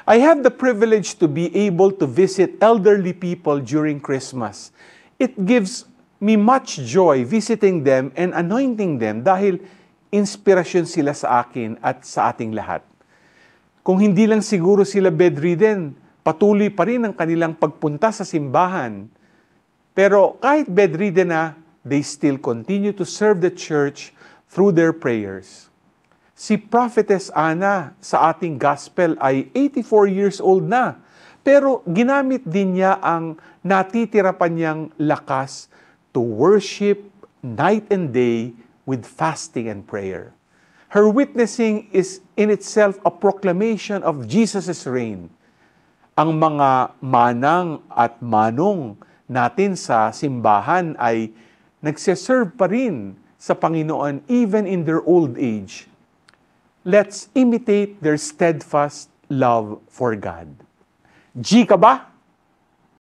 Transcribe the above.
I have the privilege to be able to visit elderly people during Christmas. It gives me much joy visiting them and anointing them dahil inspirasyon sila sa akin at sa ating lahat. Kung hindi lang siguro sila bedridden, patuloy pa rin ang kanilang pagpunta sa simbahan. Pero kahit bedridden na, they still continue to serve the church through their prayers. Si Prophetess Anna sa ating gospel ay 84 years old na, pero ginamit din niya ang natitira pa niyang lakas to worship night and day with fasting and prayer. Her witnessing is in itself a proclamation of Jesus' reign. Ang mga manang at manong natin sa simbahan ay nagseserve pa rin sa Panginoon even in their old age. Let's imitate their steadfast love for God. G ka ba?